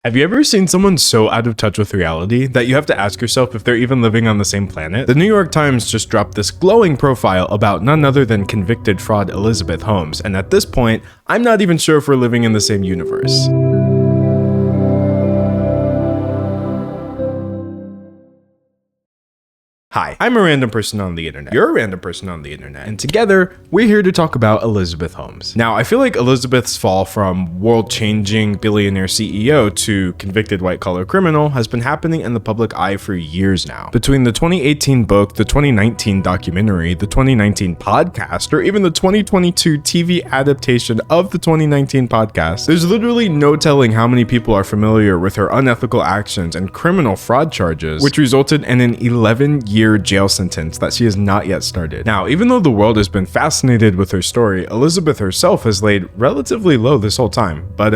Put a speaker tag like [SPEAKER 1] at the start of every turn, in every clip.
[SPEAKER 1] Have you ever seen someone so out of touch with reality that you have to ask yourself if they're even living on the same planet? The New York Times just dropped this glowing profile about none other than convicted fraud Elizabeth Holmes, and at this point, I'm not even sure if we're living in the same universe. Hi, I'm a random person on the internet. You're a random person on the internet. And together, we're here to talk about Elizabeth Holmes. Now, I feel like Elizabeth's fall from world-changing billionaire CEO to convicted white-collar criminal has been happening in the public eye for years now. Between the 2018 book, the 2019 documentary, the 2019 podcast, or even the 2022 TV adaptation of the 2019 podcast, there's literally no telling how many people are familiar with her unethical actions and criminal fraud charges, which resulted in an 11-year jail sentence that she has not yet started. Now, even though the world has been fascinated with her story, Elizabeth herself has laid relatively low this whole time. But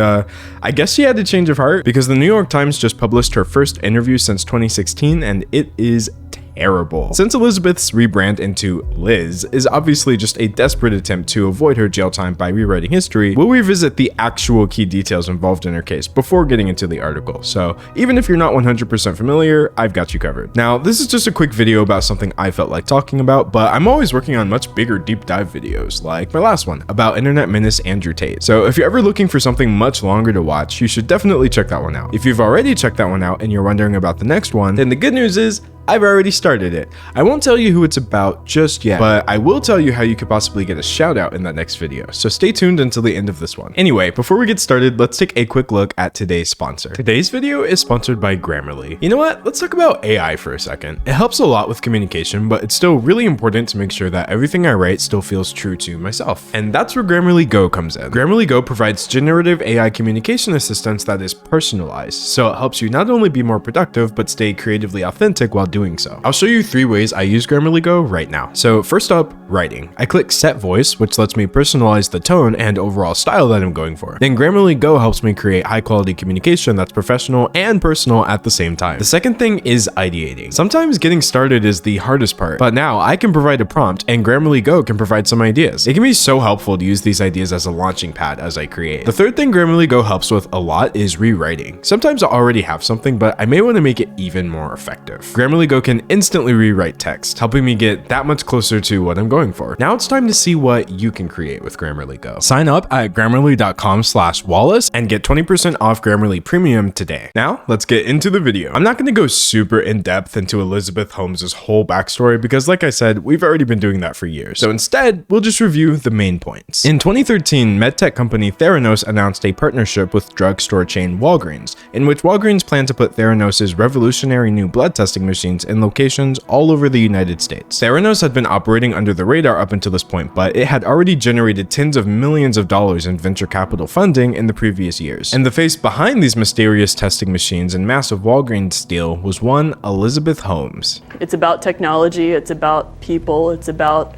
[SPEAKER 1] I guess she had a change of heart because the New York Times just published her first interview since 2016, and it is terrible. Since Elizabeth's rebrand into Liz is obviously just a desperate attempt to avoid her jail time by rewriting history, we'll revisit the actual key details involved in her case before getting into the article. So even if you're not 100% familiar, I've got you covered. Now, this is just a quick video about something I felt like talking about, but I'm always working on much bigger deep dive videos, like my last one about internet menace Andrew Tate. So if you're ever looking for something much longer to watch, you should definitely check that one out. If you've already checked that one out and you're wondering about the next one, then the good news is I've already started it. I won't tell you who it's about just yet, but I will tell you how you could possibly get a shout out in that next video, so stay tuned until the end of this one. Anyway, before we get started, let's take a quick look at today's sponsor. Today's video is sponsored by Grammarly. You know what? Let's talk about AI for a second. It helps a lot with communication, but it's still really important to make sure that everything I write still feels true to myself. And that's where Grammarly Go comes in. Grammarly Go provides generative AI communication assistance that is personalized, so it helps you not only be more productive, but stay creatively authentic while doing so. I'll show you 3 ways I use Grammarly Go right now. So first up, writing. I click set voice, which lets me personalize the tone and overall style that I'm going for. Then Grammarly Go helps me create high quality communication that's professional and personal at the same time. The second thing is ideating. Sometimes getting started is the hardest part, but now I can provide a prompt and Grammarly Go can provide some ideas. It can be so helpful to use these ideas as a launching pad as I create. The third thing Grammarly Go helps with a lot is rewriting. Sometimes I already have something, but I may want to make it even more effective. Grammarly Go can instantly rewrite text, helping me get that much closer to what I'm going for. Now it's time to see what you can create with Grammarly Go. Sign up at grammarly.com/Wallace and get 20% off Grammarly Premium today. Now let's get into the video. I'm not going to go super in depth into Elizabeth Holmes' whole backstory because like I said, we've already been doing that for years. So instead, we'll just review the main points. In 2013, medtech company Theranos announced a partnership with drugstore chain Walgreens, in which Walgreens planned to put Theranos' revolutionary new blood testing machines in locations all over the United States. Theranos had been operating under the radar up until this point, but it had already generated tens of millions of dollars in venture capital funding in the previous years. And the face behind these mysterious testing machines and massive Walgreens deal was one Elizabeth Holmes.
[SPEAKER 2] It's about technology, it's about people, it's about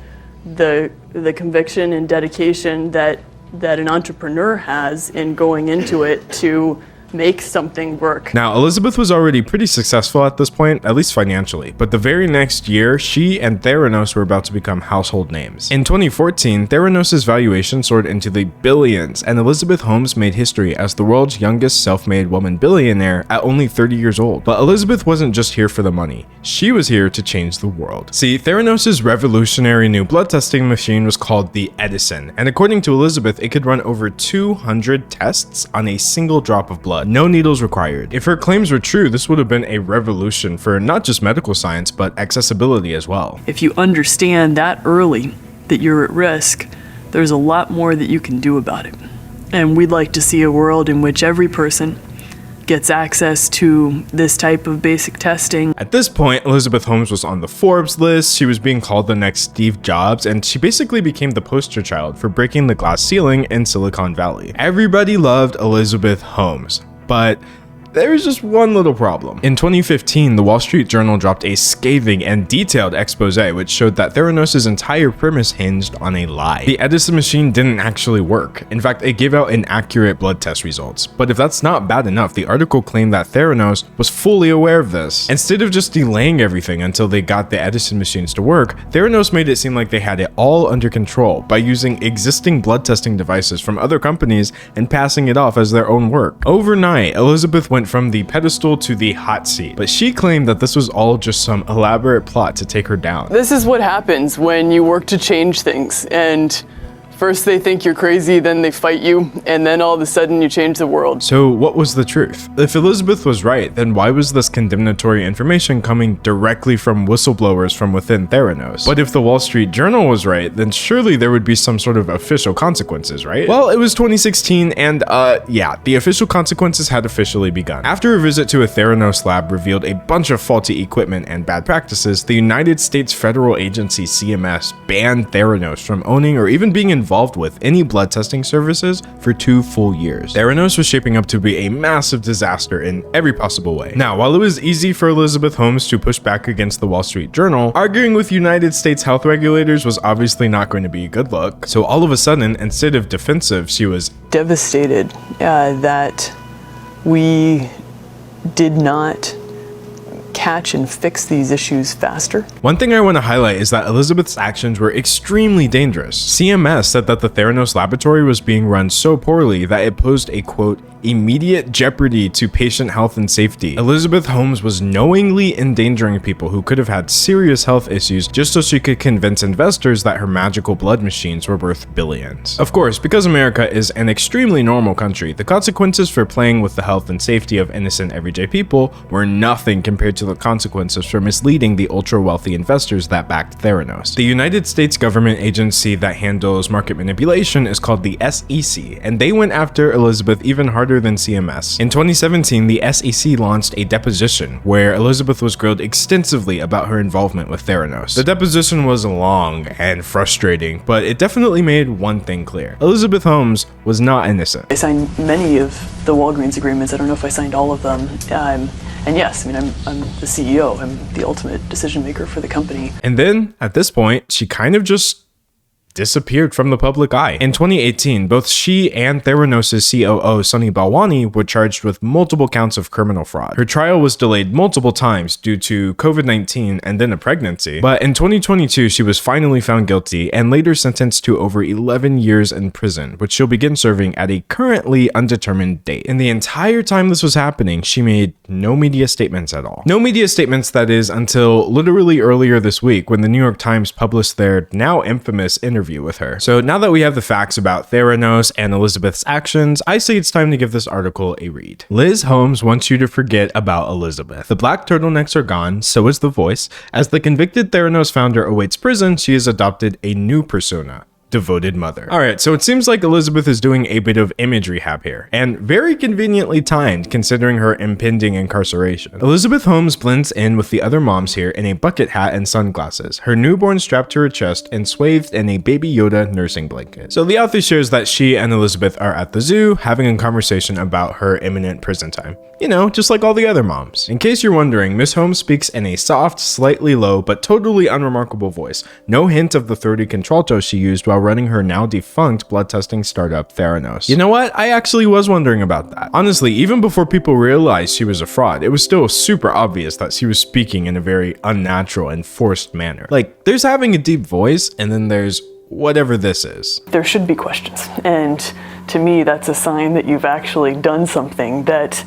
[SPEAKER 2] the conviction and dedication that an entrepreneur has in going into it to make something work.
[SPEAKER 1] Now, Elizabeth was already pretty successful at this point, at least financially, but the very next year, she and Theranos were about to become household names. In 2014, Theranos' valuation soared into the billions, and Elizabeth Holmes made history as the world's youngest self-made woman billionaire at only 30 years old. But Elizabeth wasn't just here for the money. She was here to change the world. See, Theranos' revolutionary new blood testing machine was called the Edison, and according to Elizabeth, it could run over 200 tests on a single drop of blood. No needles required. If her claims were true, this would have been a revolution for not just medical science, but accessibility as well.
[SPEAKER 2] If you understand that early that you're at risk, there's a lot more that you can do about it. And we'd like to see a world in which every person gets access to this type of basic testing.
[SPEAKER 1] At this point, Elizabeth Holmes was on the Forbes list, she was being called the next Steve Jobs, and she basically became the poster child for breaking the glass ceiling in Silicon Valley. Everybody loved Elizabeth Holmes, but there was just one little problem. In 2015, the Wall Street Journal dropped a scathing and detailed expose which showed that Theranos' entire premise hinged on a lie. The Edison machine didn't actually work. In fact, it gave out inaccurate blood test results. But if that's not bad enough, the article claimed that Theranos was fully aware of this. Instead of just delaying everything until they got the Edison machines to work, Theranos made it seem like they had it all under control by using existing blood testing devices from other companies and passing it off as their own work. Overnight, Elizabeth went from the pedestal to the hot seat, but she claimed that this was all just some elaborate plot to take her down.
[SPEAKER 2] This is what happens when you work to change things, and first they think you're crazy, then they fight you, and then all of a sudden you change the world.
[SPEAKER 1] So what was the truth? If Elizabeth was right, then why was this condemnatory information coming directly from whistleblowers from within Theranos? But if the Wall Street Journal was right, then surely there would be some sort of official consequences, right? Well, it was 2016 and yeah, the official consequences had officially begun. After a visit to a Theranos lab revealed a bunch of faulty equipment and bad practices, the United States federal agency CMS banned Theranos from owning or even being involved with any blood testing services for 2 full years. Theranos was shaping up to be a massive disaster in every possible way. Now, while it was easy for Elizabeth Holmes to push back against the Wall Street Journal, arguing with United States health regulators was obviously not going to be a good look. So all of a sudden, instead of defensive, she was
[SPEAKER 2] Devastated that we did not catch and fix these issues faster.
[SPEAKER 1] One thing I want to highlight is that Elizabeth's actions were extremely dangerous. CMS said that the Theranos laboratory was being run so poorly that it posed a quote, immediate jeopardy to patient health and safety. Elizabeth Holmes was knowingly endangering people who could have had serious health issues just so she could convince investors that her magical blood machines were worth billions. Of course, because America is an extremely normal country, the consequences for playing with the health and safety of innocent everyday people were nothing compared to the consequences for misleading the ultra-wealthy investors that backed Theranos. The United States government agency that handles market manipulation is called the SEC, and they went after Elizabeth even harder than CMS. In 2017, the SEC launched a deposition where Elizabeth was grilled extensively about her involvement with Theranos. The deposition was long and frustrating, but it definitely made one thing clear. Elizabeth Holmes was not innocent.
[SPEAKER 2] I signed many of the Walgreens agreements. I don't know if I signed all of them. And yes, I mean, I'm the CEO. I'm the ultimate decision maker for the company.
[SPEAKER 1] And then, at this point, she kind of just disappeared from the public eye. In 2018, both she and Theranos' COO Sunny Balwani were charged with multiple counts of criminal fraud. Her trial was delayed multiple times due to COVID-19 and then a pregnancy, but in 2022 she was finally found guilty and later sentenced to over 11 years in prison, which she'll begin serving at a currently undetermined date. In the entire time this was happening, she made no media statements at all. No media statements, that is, until literally earlier this week when the New York Times published their now infamous interview with her. So now that we have the facts about Theranos and Elizabeth's actions, I say it's time to give this article a read. Liz Holmes wants you to forget about Elizabeth. The black turtlenecks are gone, so is the voice. As the convicted Theranos founder awaits prison, she has adopted a new persona. Devoted mother. Alright, so it seems like Elizabeth is doing a bit of image rehab here, and very conveniently timed considering her impending incarceration. Elizabeth Holmes blends in with the other moms here in a bucket hat and sunglasses, her newborn strapped to her chest and swathed in a Baby Yoda nursing blanket. So the author shares that she and Elizabeth are at the zoo having a conversation about her imminent prison time. You know, just like all the other moms. In case you're wondering, Miss Holmes speaks in a soft, slightly low, but totally unremarkable voice. No hint of the throaty contralto she used while running her now defunct blood testing startup Theranos. You know what? I actually was wondering about that. Honestly, even before people realized she was a fraud, it was still super obvious that she was speaking in a very unnatural and forced manner. Like, there's having a deep voice, and then there's whatever this is.
[SPEAKER 2] There should be questions, and to me that's a sign that you've actually done something that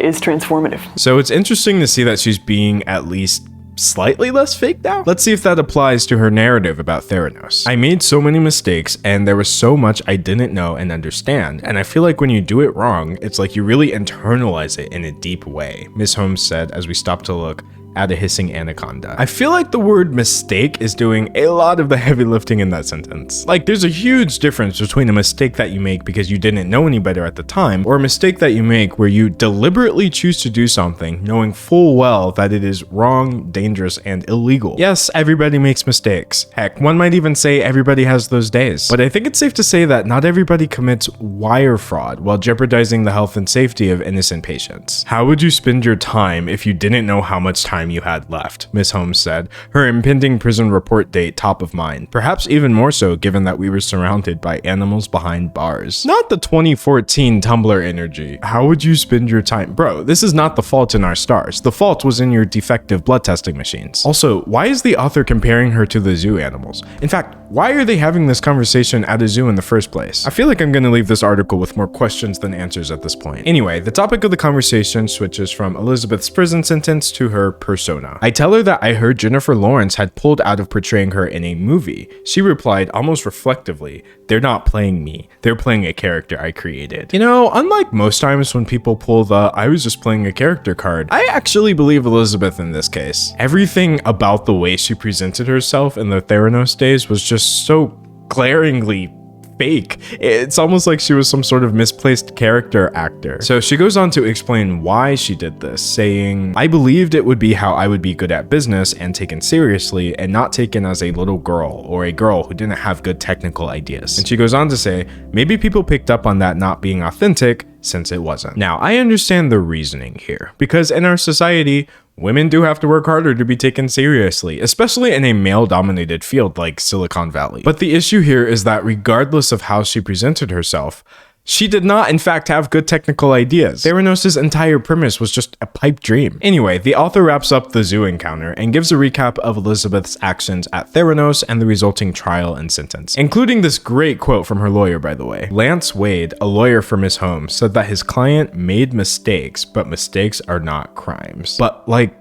[SPEAKER 2] is transformative.
[SPEAKER 1] So it's interesting to see that she's being at least slightly less fake now. Let's see if that applies to her narrative about Theranos. I made so many mistakes and there was so much I didn't know and understand, and I feel like when you do it wrong, it's like you really internalize it in a deep way, Ms. Holmes said as we stopped to look at a hissing anaconda. I feel like the word mistake is doing a lot of the heavy lifting in that sentence. Like, there's a huge difference between a mistake that you make because you didn't know any better at the time, or a mistake that you make where you deliberately choose to do something knowing full well that it is wrong, dangerous, and illegal. Yes, everybody makes mistakes. Heck, one might even say everybody has those days. But I think it's safe to say that not everybody commits wire fraud while jeopardizing the health and safety of innocent patients. How would you spend your time if you didn't know how much time you had left? Miss Holmes said, her impending prison report date top of mind. Perhaps even more so given that we were surrounded by animals behind bars. Not the 2014 Tumblr energy. How would you spend your time? Bro, this is not the fault in our stars. The fault was in your defective blood testing machines. Also, why is the author comparing her to the zoo animals? In fact, why are they having this conversation at a zoo in the first place? I feel like I'm gonna leave this article with more questions than answers at this point. Anyway, the topic of the conversation switches from Elizabeth's prison sentence to her persona. I tell her that I heard Jennifer Lawrence had pulled out of portraying her in a movie. She replied almost reflectively, "They're not playing me. They're playing a character I created." You know, unlike most times when people pull the "I was just playing a character" card, I actually believe Elizabeth in this case. Everything about the way she presented herself in the Theranos days was just so glaringly fake. It's almost like she was some sort of misplaced character actor. So she goes on to explain why she did this, saying, "I believed it would be how I would be good at business and taken seriously and not taken as a little girl or a girl who didn't have good technical ideas." And she goes on to say, "Maybe people picked up on that not being authentic since it wasn't." Now, I understand the reasoning here, because in our society, women do have to work harder to be taken seriously, especially in a male-dominated field like Silicon Valley. But the issue here is that regardless of how she presented herself, she did not, in fact, have good technical ideas. Theranos' entire premise was just a pipe dream. Anyway, the author wraps up the zoo encounter and gives a recap of Elizabeth's actions at Theranos and the resulting trial and sentence, including this great quote from her lawyer, by the way. Lance Wade, a lawyer for Miss Holmes, said that his client made mistakes, but mistakes are not crimes. But, like,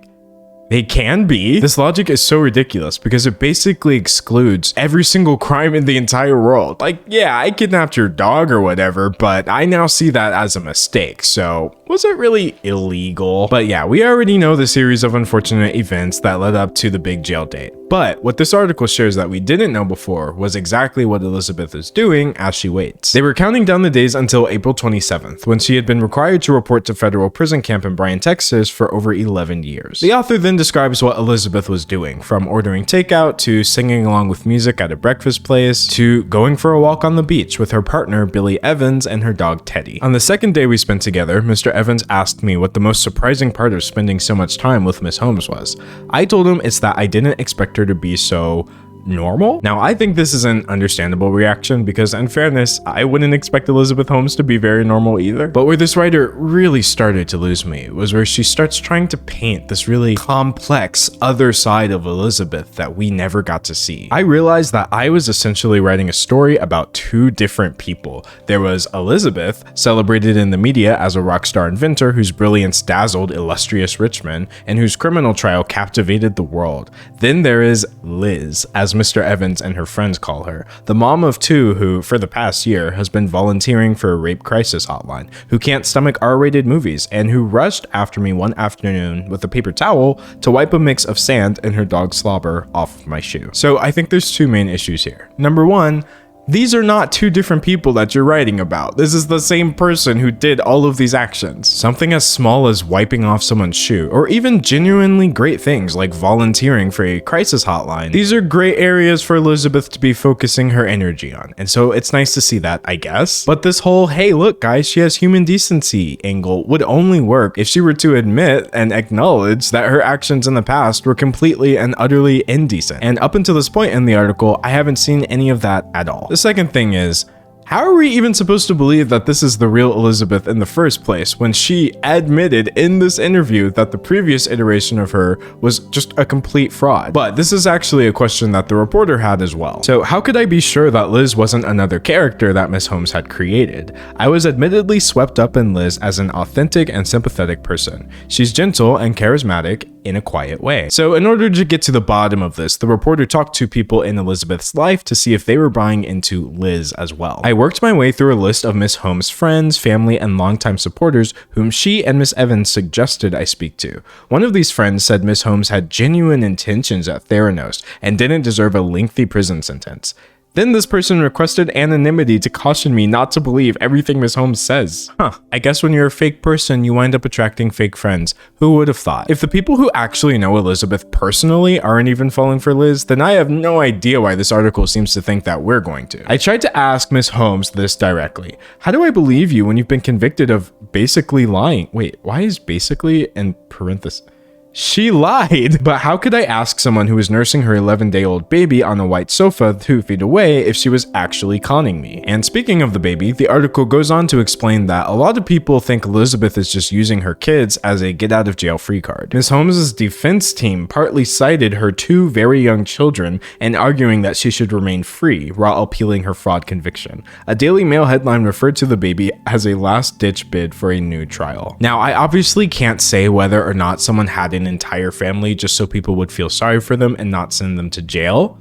[SPEAKER 1] they can be. This logic is so ridiculous because it basically excludes every single crime in the entire world. Like, yeah, I kidnapped your dog or whatever, but I now see that as a mistake. So was it really illegal? But yeah, we already know the series of unfortunate events that led up to the big jail date. But what this article shares that we didn't know before was exactly what Elizabeth is doing as she waits. They were counting down the days until April 27th, when she had been required to report to federal prison camp in Bryan, Texas for over 11 years. The author then describes what Elizabeth was doing, from ordering takeout to singing along with music at a breakfast place to going for a walk on the beach with her partner Billy Evans and her dog Teddy. On the second day we spent together, Mr. Evans asked me what the most surprising part of spending so much time with Miss Holmes was. I told him it's that I didn't expect her to be so normal. Now, I think this is an understandable reaction because, in fairness, I wouldn't expect Elizabeth Holmes to be very normal either. But where this writer really started to lose me was where she starts trying to paint this really complex other side of Elizabeth that we never got to see. I realized that I was essentially writing a story about two different people. There was Elizabeth, celebrated in the media as a rock star inventor whose brilliance dazzled illustrious rich men and whose criminal trial captivated the world. Then there is Liz, as Mr. Evans and her friends call her, the mom of two who, for the past year, has been volunteering for a rape crisis hotline, who can't stomach R-rated movies, and who rushed after me one afternoon with a paper towel to wipe a mix of sand and her dog's slobber off of my shoe. So I think there's two main issues here. Number one, these are not two different people that you're writing about. This is the same person who did all of these actions. Something as small as wiping off someone's shoe, or even genuinely great things like volunteering for a crisis hotline. These are great areas for Elizabeth to be focusing her energy on, and so it's nice to see that, I guess. But this whole, hey look guys, she has human decency angle would only work if she were to admit and acknowledge that her actions in the past were completely and utterly indecent. And up until this point in the article, I haven't seen any of that at all. The second thing is, how are we even supposed to believe that this is the real Elizabeth in the first place when she admitted in this interview that the previous iteration of her was just a complete fraud? But this is actually a question that the reporter had as well. So how could I be sure that Liz wasn't another character that Miss Holmes had created? I was admittedly swept up in Liz as an authentic and sympathetic person. She's gentle and charismatic, in a quiet way. So in order to get to the bottom of this, the reporter talked to people in Elizabeth's life to see if they were buying into Liz as well. I worked my way through a list of Miss Holmes' friends, family, and longtime supporters whom she and Miss Evans suggested I speak to. One of these friends said Miss Holmes had genuine intentions at Theranos and didn't deserve a lengthy prison sentence. Then this person requested anonymity to caution me not to believe everything Miss Holmes says. I guess when you're a fake person, you wind up attracting fake friends. Who would have thought? If the people who actually know Elizabeth personally aren't even falling for Liz, then I have no idea why this article seems to think that we're going to. I tried to ask Miss Holmes this directly. How do I believe you when you've been convicted of basically lying? Wait, why is basically in parentheses? She lied! But how could I ask someone who was nursing her 11-day-old baby on a white sofa 2 feet away if she was actually conning me? And speaking of the baby, the article goes on to explain that a lot of people think Elizabeth is just using her kids as a get-out-of-jail-free card. Ms. Holmes' defense team partly cited her 2 very young children and arguing that she should remain free while appealing her fraud conviction. A Daily Mail headline referred to the baby as a last-ditch bid for a new trial. Now, I obviously can't say whether or not someone had an entire family just so people would feel sorry for them and not send them to jail.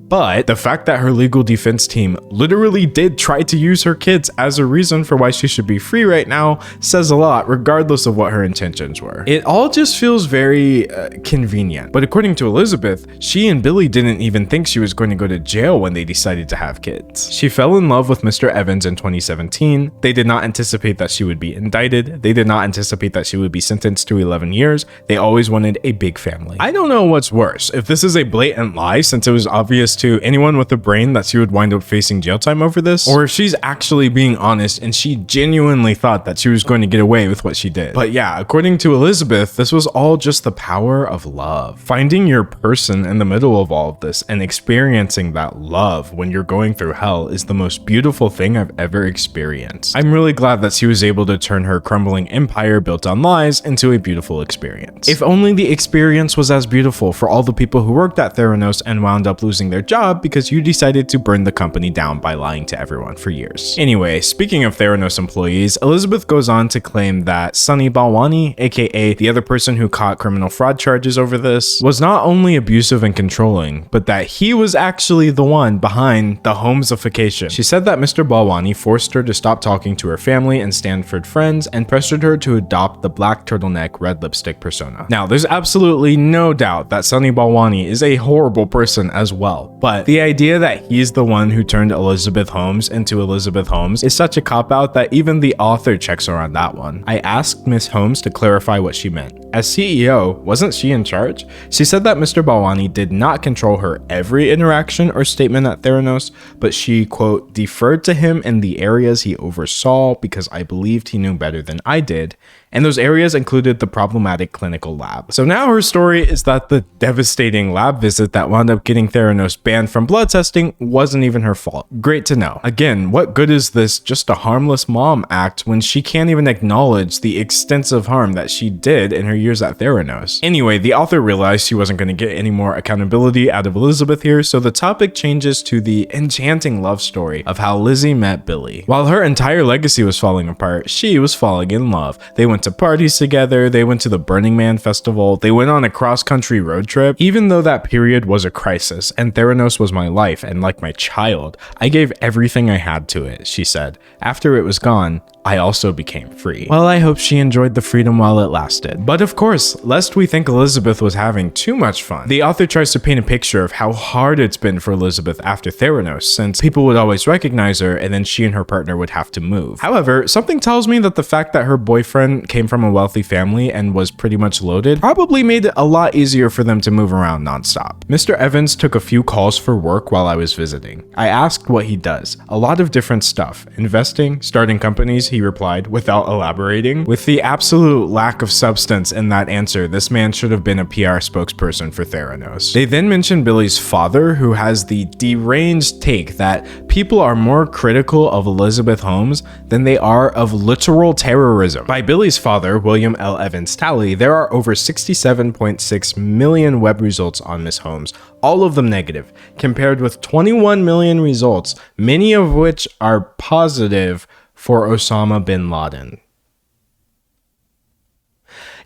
[SPEAKER 1] But the fact that her legal defense team literally did try to use her kids as a reason for why she should be free right now says a lot, regardless of what her intentions were. It all just feels very convenient. But according to Elizabeth, she and Billy didn't even think she was going to go to jail when they decided to have kids. She fell in love with Mr. Evans in 2017. They did not anticipate that she would be indicted. They did not anticipate that she would be sentenced to 11 years. They always wanted a big family. I don't know what's worse, if this is a blatant lie since it was obvious to anyone with a brain that she would wind up facing jail time over this, or if she's actually being honest and she genuinely thought that she was going to get away with what she did. But yeah, according to Elizabeth, this was all just the power of love. Finding your person in the middle of all of this and experiencing that love when you're going through hell is the most beautiful thing I've ever experienced. I'm really glad that she was able to turn her crumbling empire built on lies into a beautiful experience. If only the experience was as beautiful for all the people who worked at Theranos and wound up losing their job because you decided to burn the company down by lying to everyone for years. Anyway, speaking of Theranos employees, Elizabeth goes on to claim that Sunny Balwani, aka the other person who caught criminal fraud charges over this, was not only abusive and controlling, but that he was actually the one behind the Holmesification. She said that Mr. Balwani forced her to stop talking to her family and Stanford friends and pressured her to adopt the black turtleneck red lipstick persona. Now, there's absolutely no doubt that Sunny Balwani is a horrible person as well, but the idea that he's the one who turned Elizabeth Holmes into Elizabeth Holmes is such a cop-out that even the author checks her on that one. I asked Miss Holmes to clarify what she meant. As CEO, wasn't she in charge? She said that Mr. Balwani did not control her every interaction or statement at Theranos, but she, quote, deferred to him in the areas he oversaw because I believed he knew better than I did, and those areas included the problematic clinical lab. So now her story is that the devastating lab visit that wound up getting Theranos banned from blood testing wasn't even her fault. Great to know. Again, what good is this just a harmless mom act when she can't even acknowledge the extensive harm that she did in her years at Theranos? Anyway, the author realized she wasn't going to get any more accountability out of Elizabeth here, so the topic changes to the enchanting love story of how Lizzie met Billy. While her entire legacy was falling apart, she was falling in love. They went to parties together, they went to the Burning Man festival, they went on a cross-country road trip. Even though that period was a crisis and Theranos was my life and like my child, I gave everything I had to it, she said. After it was gone, I also became free. Well, I hope she enjoyed the freedom while it lasted. But of course, lest we think Elizabeth was having too much fun, the author tries to paint a picture of how hard it's been for Elizabeth after Theranos, since people would always recognize her and then she and her partner would have to move. However, something tells me that the fact that her boyfriend came from a wealthy family and was pretty much loaded probably made it a lot easier for them to move around nonstop. Mr. Evans took a few calls for work while I was visiting. I asked what he does. A lot of different stuff. Investing, starting companies, he replied, without elaborating. With the absolute lack of substance in that answer, this man should have been a PR spokesperson for Theranos. They then mentioned Billy's father, who has the deranged take that people are more critical of Elizabeth Holmes than they are of literal terrorism. By Billy's father, William L. Evans tally, there are over 67.6 million web results on Miss Holmes, all of them negative, compared with 21 million results, many of which are positive for Osama bin Laden.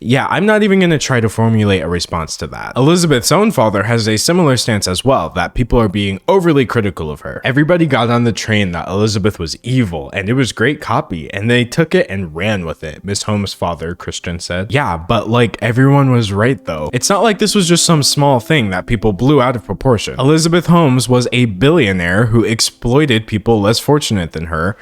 [SPEAKER 1] Yeah, I'm not even gonna try to formulate a response to that. Elizabeth's own father has a similar stance as well, that people are being overly critical of her. Everybody got on the train that Elizabeth was evil, and it was great copy, and they took it and ran with it, Miss Holmes' father, Christian, said. Yeah, but like, everyone was right though. It's not like this was just some small thing that people blew out of proportion. Elizabeth Holmes was a billionaire who exploited people less fortunate than her,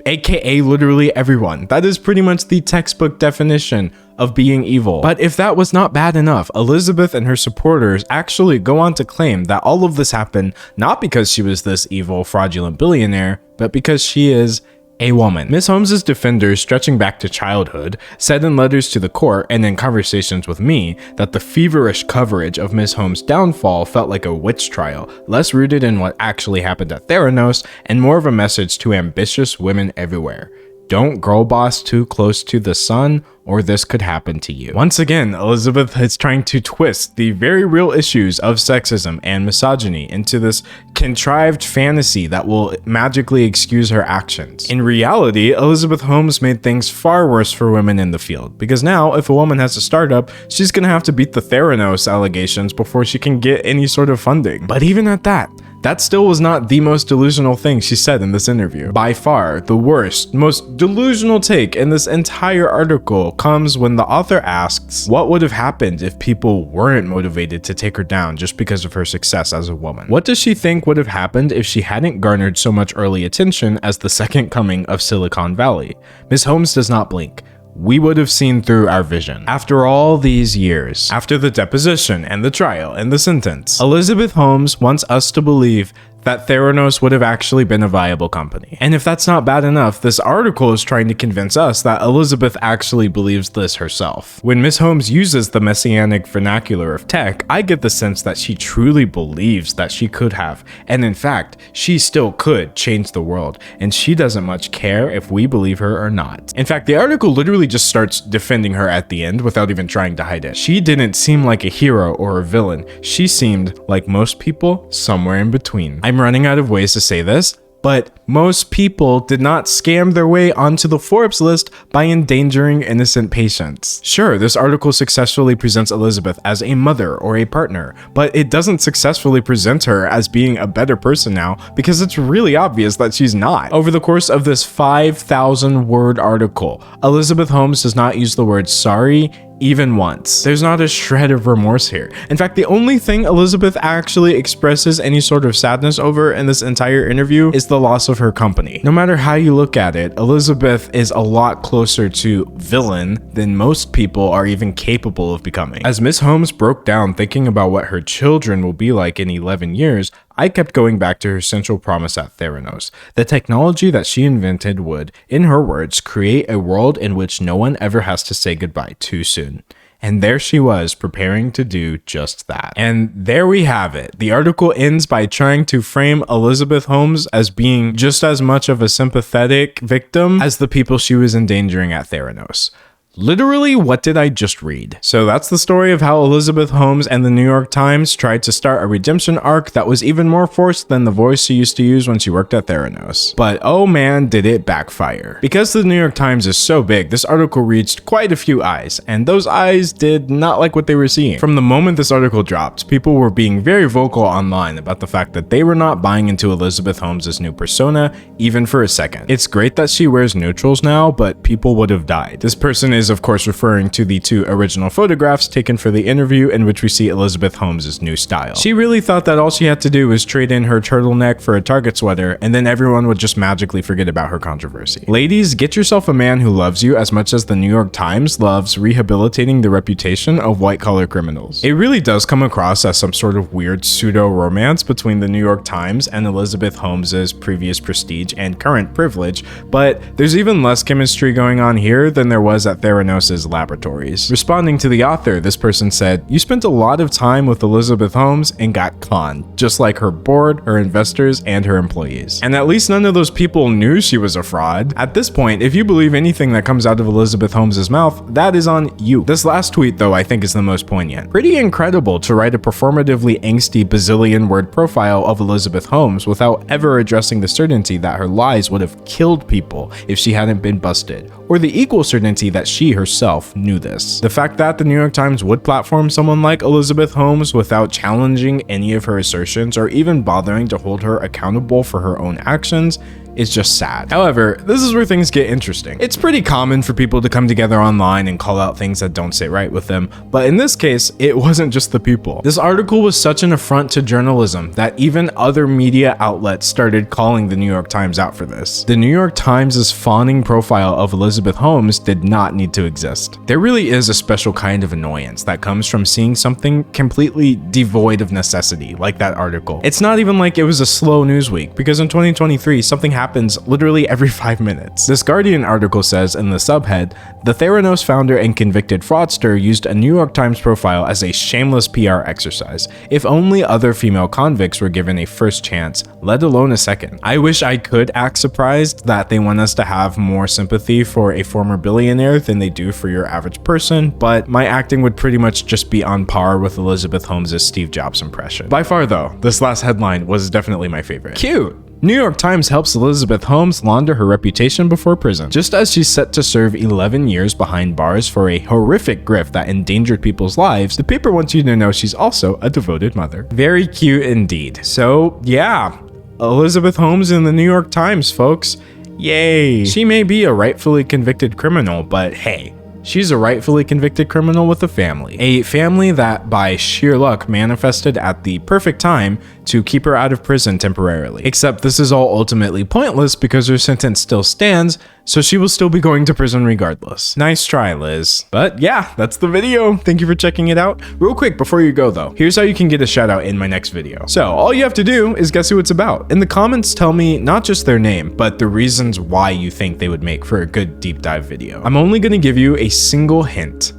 [SPEAKER 1] aka literally everyone. That is pretty much the textbook definition of being evil. But if that was not bad enough, Elizabeth and her supporters actually go on to claim that all of this happened not because she was this evil, fraudulent billionaire, but because she is a woman. Miss Holmes's defenders, stretching back to childhood, said in letters to the court and in conversations with me that the feverish coverage of Miss Holmes' downfall felt like a witch trial, less rooted in what actually happened at Theranos and more of a message to ambitious women everywhere. Don't girl boss too close to the sun, or this could happen to you. Once again, Elizabeth is trying to twist the very real issues of sexism and misogyny into this contrived fantasy that will magically excuse her actions. In reality, Elizabeth Holmes made things far worse for women in the field, because now, if a woman has a startup, she's gonna have to beat the Theranos allegations before she can get any sort of funding. But even at that still was not the most delusional thing she said in this interview. By far, the worst, most delusional take in this entire article comes when the author asks what would have happened if people weren't motivated to take her down just because of her success as a woman. What does she think would have happened if she hadn't garnered so much early attention as the second coming of Silicon Valley? Miss Holmes does not blink. We would have seen through our vision. After all these years, after the deposition and the trial and the sentence, Elizabeth Holmes wants us to believe that Theranos would have actually been a viable company. And if that's not bad enough, this article is trying to convince us that Elizabeth actually believes this herself. When Miss Holmes uses the messianic vernacular of tech, I get the sense that she truly believes that she could have, and in fact, she still could change the world, and she doesn't much care if we believe her or not. In fact, the article literally just starts defending her at the end without even trying to hide it. She didn't seem like a hero or a villain. She seemed like most people, somewhere in between. I'm running out of ways to say this, but most people did not scam their way onto the Forbes list by endangering innocent patients. Sure, this article successfully presents Elizabeth as a mother or a partner, but it doesn't successfully present her as being a better person now because it's really obvious that she's not. Over the course of this 5,000-word article, Elizabeth Holmes does not use the word sorry even once. There's not a shred of remorse here. In fact, the only thing Elizabeth actually expresses any sort of sadness over in this entire interview is the loss of her company. No matter how you look at it, Elizabeth is a lot closer to villain than most people are even capable of becoming. As Miss Holmes broke down thinking about what her children will be like in 11 years, I kept going back to her central promise at Theranos. The technology that she invented would, in her words, create a world in which no one ever has to say goodbye too soon. And there she was, preparing to do just that. And there we have it. The article ends by trying to frame Elizabeth Holmes as being just as much of a sympathetic victim as the people she was endangering at Theranos. Literally, what did I just read? So that's the story of how Elizabeth Holmes and the New York Times tried to start a redemption arc that was even more forced than the voice she used to use when she worked at Theranos. But oh man, did it backfire. Because the New York Times is so big, this article reached quite a few eyes, and those eyes did not like what they were seeing. From the moment this article dropped, people were being very vocal online about the fact that they were not buying into Elizabeth Holmes' new persona, even for a second. It's great that she wears neutrals now, but people would have died. This person is of course referring to the two original photographs taken for the interview in which we see Elizabeth Holmes' new style. She really thought that all she had to do was trade in her turtleneck for a Target sweater and then everyone would just magically forget about her controversy. Ladies, get yourself a man who loves you as much as the New York Times loves rehabilitating the reputation of white-collar criminals. It really does come across as some sort of weird pseudo-romance between the New York Times and Elizabeth Holmes' previous prestige and current privilege, but there's even less chemistry going on here than there was at Theranos' laboratories. Responding to the author, this person said, "You spent a lot of time with Elizabeth Holmes and got conned, just like her board, her investors, and her employees. And at least none of those people knew she was a fraud. At this point, if you believe anything that comes out of Elizabeth Holmes' mouth, that is on you." This last tweet, though, I think is the most poignant. Pretty incredible to write a performatively angsty bazillion-word profile of Elizabeth Holmes without ever addressing the certainty that her lies would have killed people if she hadn't been busted, or the equal certainty that she she herself knew this. The fact that the New York Times would platform someone like Elizabeth Holmes without challenging any of her assertions or even bothering to hold her accountable for her own actions is just sad. However, this is where things get interesting. It's pretty common for people to come together online and call out things that don't sit right with them, but in this case, it wasn't just the people. This article was such an affront to journalism that even other media outlets started calling the New York Times out for this. The New York Times' fawning profile of Elizabeth Holmes did not need to exist. There really is a special kind of annoyance that comes from seeing something completely devoid of necessity, like that article. It's not even like it was a slow news week, because in 2023, something happens literally every 5 minutes. This Guardian article says in the subhead, the Theranos founder and convicted fraudster used a New York Times profile as a shameless PR exercise. If only other female convicts were given a first chance, let alone a second. I wish I could act surprised that they want us to have more sympathy for a former billionaire than they do for your average person, but my acting would pretty much just be on par with Elizabeth Holmes' Steve Jobs impression. By far though, this last headline was definitely my favorite. Cute! New York Times helps Elizabeth Holmes launder her reputation before prison. Just as she's set to serve 11 years behind bars for a horrific grift that endangered people's lives, the paper wants you to know she's also a devoted mother. Very cute indeed. So yeah, Elizabeth Holmes in the New York Times, folks. Yay! She may be a rightfully convicted criminal, but hey, she's a rightfully convicted criminal with a family. A family that, by sheer luck, manifested at the perfect time to keep her out of prison temporarily. Except this is all ultimately pointless because her sentence still stands, so she will still be going to prison regardless. Nice try, Liz. But yeah, that's the video. Thank you for checking it out. Real quick before you go though, here's how you can get a shout out in my next video. So all you have to do is guess who it's about. In the comments, tell me not just their name, but the reasons why you think they would make for a good deep dive video. I'm only gonna give you a single hint.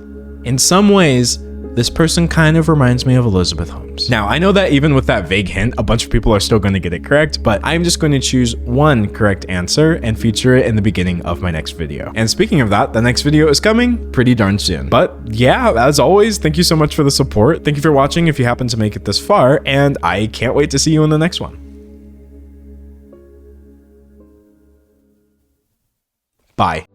[SPEAKER 1] In some ways, this person kind of reminds me of Elizabeth Holmes. Now, I know that even with that vague hint, a bunch of people are still going to get it correct, but I'm just going to choose one correct answer and feature it in the beginning of my next video. And speaking of that, the next video is coming pretty darn soon. But yeah, as always, thank you so much for the support. Thank you for watching if you happen to make it this far, and I can't wait to see you in the next one. Bye.